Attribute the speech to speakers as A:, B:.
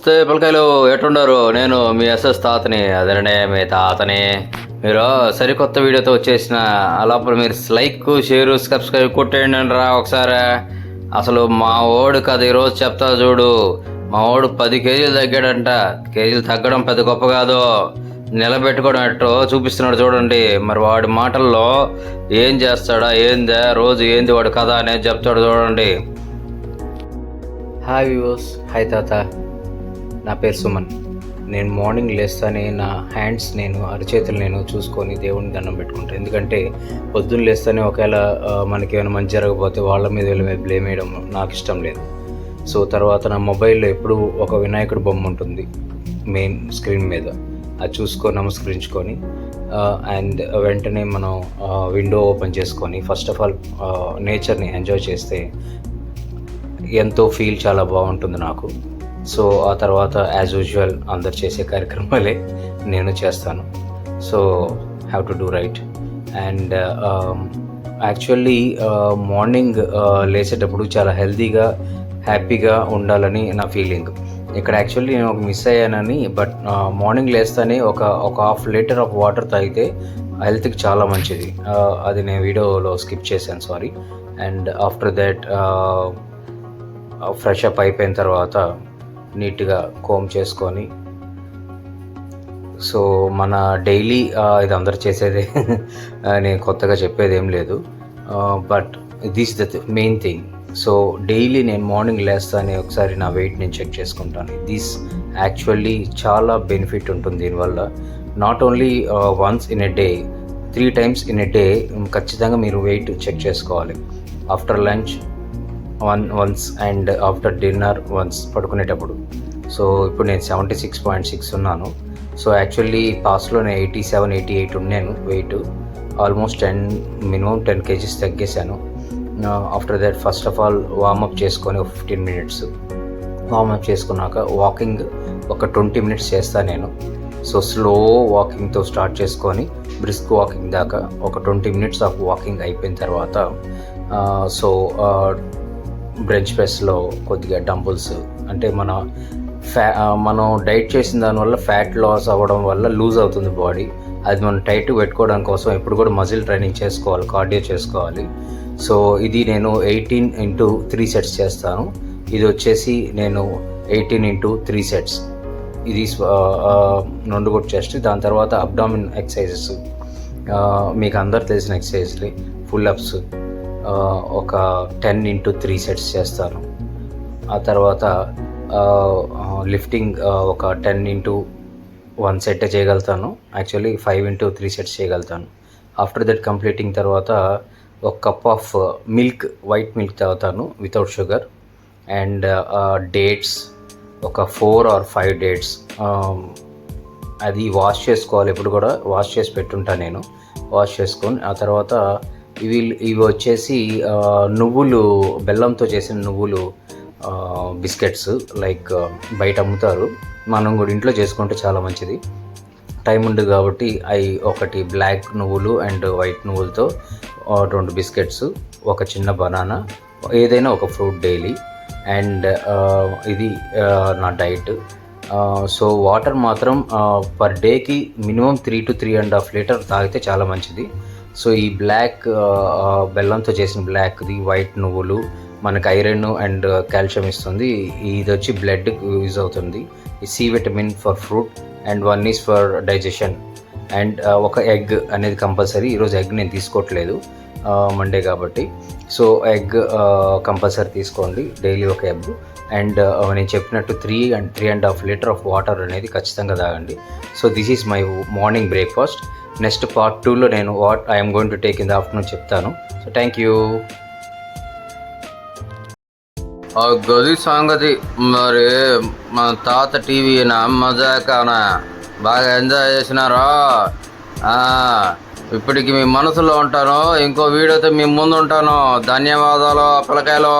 A: నమస్తే పిల్లకాయలు, ఎటుండారు? నేను మీ ఎస్ఎస్ తాతని, అదనే మీ తాతని. మీరు సరికొత్త వీడియోతో వచ్చేసిన అలాప్పుడు మీరు లైక్, షేరు, సబ్స్క్రైబ్ కొట్టేయండి రా ఒకసారి. అసలు మా ఓడు కదా ఈరోజు చెప్తా చూడు. మా ఓడు 10 కేజీలు తగ్గాడంట. కేజీలు తగ్గడం పెద్ద గొప్ప కాదు, నిలబెట్టుకోవడం ఎట్టో చూపిస్తున్నాడు చూడండి. మరి వాడి మాటల్లో ఏం చేస్తాడా, ఏందా రోజు ఏంది వాడు కథ అనేది చెప్తాడు చూడండి. హాయ్ వ్యూవర్స్, హాయ్ తాత. నా పేరు సుమన్. నేను మార్నింగ్ లేస్తానే నా హ్యాండ్స్ అరచేతులు చూసుకొని దేవుని దండం పెట్టుకుంటాను. ఎందుకంటే పొద్దున్న లేస్తానే ఒకవేళ మనకి ఏమైనా మంచి జరగకపోతే వాళ్ళ మీద వీళ్ళ మీద బ్లేమ్ వేయడం నాకు ఇష్టం లేదు. సో తర్వాత నా మొబైల్లో ఎప్పుడు ఒక వినాయకుడు బొమ్మ ఉంటుంది మెయిన్ స్క్రీన్ మీద. అది చూసుకొని నమస్కరించుకొని అండ్ వెంటనే మనం విండో ఓపెన్ చేసుకొని ఫస్ట్ ఆఫ్ ఆల్ నేచర్ని ఎంజాయ్ చేస్తే ఎంతో ఫీల్ చాలా బాగుంటుంది నాకు. సో ఆ తర్వాత యాజ్ యూజువల్ అందరు చేసే కార్యక్రమాలే నేను చేస్తాను. So have to do right. And actually morning లేచేటప్పుడు చాలా హెల్తీగా హ్యాపీగా ఉండాలని నా ఫీలింగ్. ఇక్కడ యాక్చువల్లీ నేను ఒక మిస్ అయ్యానని, బట్ మార్నింగ్ లేస్తానే ఒక ½ లీటర్ ఆఫ్ వాటర్ తాగితే హెల్త్కి చాలా మంచిది. అది నేను వీడియోలో స్కిప్ చేశాను, sorry. And after that fresh up అయిపోయిన తర్వాత నీట్గా కోమ్ చేసుకొని, సో మన డైలీ ఇది అందరు చేసేదే, నేను కొత్తగా చెప్పేది ఏం లేదు. But this the main thing. So daily నేను మార్నింగ్ లేస్తానే ఒకసారి నా వెయిట్ నేను చెక్ చేసుకుంటాను. దిస్ యాక్చువల్లీ చాలా బెనిఫిట్ ఉంటుంది దీనివల్ల. Not only once in a day, 3 times in a day ఖచ్చితంగా మీరు వెయిట్ చెక్ చేసుకోవాలి. After lunch once and after dinner once, పడుకునేటప్పుడు. సో ఇప్పుడు నేను 76.6 ఉన్నాను. సో యాక్చువల్లీ పాస్ట్లో నేను 87, 88 ఉన్నాను వెయిట్. ఆల్మోస్ట్ మినిమం 10 kgs తగ్గేశాను. After that first of all warm up చేసుకొని 15 minutes వార్మప్ చేసుకున్నాక వాకింగ్ ఒక 20 minutes చేస్తాను నేను. సో స్లో వాకింగ్తో స్టార్ట్ చేసుకొని బ్రిస్క్ వాకింగ్ దాకా ఒక 20 minutes ఆఫ్ వాకింగ్ అయిపోయిన తర్వాత సో బ్రెంచ్ ప్రెస్లో కొద్దిగా డంబుల్స్, అంటే మనం డైట్ చేసిన దానివల్ల ఫ్యాట్ లాస్ అవ్వడం వల్ల లూజ్ అవుతుంది బాడీ. అది మనం టైట్ పెట్టుకోవడం కోసం ఎప్పుడు కూడా మజిల్ ట్రైనింగ్ చేసుకోవాలి, కార్డియో చేసుకోవాలి. సో ఇది నేను 18 into 3 sets చేస్తాను. ఇది వచ్చేసి నేను 18 into 3 sets. ఇది నొండుగొట్టు చెస్ట్. దాని తర్వాత అబ్డామిన్ ఎక్సర్సైజెస్ మీకు అందరు తెలిసిన ఎక్సర్సైజ్లే. ఫుల్ అప్స్ ఒక 10 into 3 sets చేస్తాను. ఆ తర్వాత లిఫ్టింగ్ ఒక 10 into 1 set చేయగలుగుతాను. యాక్చువల్లీ 5 into 3 sets చేయగలుగుతాను. ఆఫ్టర్ దట్ కంప్లీటింగ్ తర్వాత ఒక cup of milk, white milk తాగుతాను వితౌట్ షుగర్. అండ్ డేట్స్ ఒక 4 or 5 డేట్స్, అది వాష్ చేసుకోవాలి. ఎప్పుడు కూడా వాష్ చేసి పెట్టుంటాను నేను. వాష్ చేసుకొని ఆ తర్వాత ఇవి వచ్చేసి నువ్వులు, బెల్లంతో చేసిన నువ్వులు బిస్కెట్స్, లైక్ బయట అమ్ముతారు. మనం కూడా ఇంట్లో చేసుకుంటే చాలా మంచిది. టైం ఉండదు కాబట్టి అవి ఒకటి బ్లాక్ నువ్వులు అండ్ వైట్ నువ్వులతో 2 బిస్కెట్స్, ఒక చిన్న బనానా, ఏదైనా ఒక ఫ్రూట్ డైలీ. అండ్ ఇది నా డైట్. సో వాటర్ మాత్రం పర్ డేకి మినిమం 3 to 3.5 లీటర్ తాగితే చాలా మంచిది. సో ఈ బ్లాక్ బెల్లంతో చేసిన బ్లాక్ది, వైట్ నువ్వులు మనకు ఐరన్ అండ్ కాల్షియం ఇస్తుంది. ఇది వచ్చి బ్లడ్కి యూజ్ అవుతుంది. ఈ C vitamin for fruit and 1 is for digestion. And ఒక ఎగ్ అనేది కంపల్సరీ. ఈరోజు ఎగ్ నేను తీసుకోవట్లేదు, మండే కాబట్టి. సో ఎగ్ కంపల్సరీ తీసుకోండి, డైలీ ఒక ఎగ్. అండ్ నేను చెప్పినట్టు 3 and 3.5 లీటర్ ఆఫ్ వాటర్ అనేది ఖచ్చితంగా తాగండి. So this is my morning breakfast. Next part 2లో నేను what I'm going to take in the afternoon చెప్తాను. So thank you. గది సంగతి. మరి మా తాత టీవీనా మజాకానా బాగా ఎంజాయ్ చేసినారా? ఇప్పటికి మీ మనసులో ఉంటాను. ఇంకో వీడియోతో మీ ముందు ఉంటాను. ధన్యవాదాలు పిల్లకాయలు.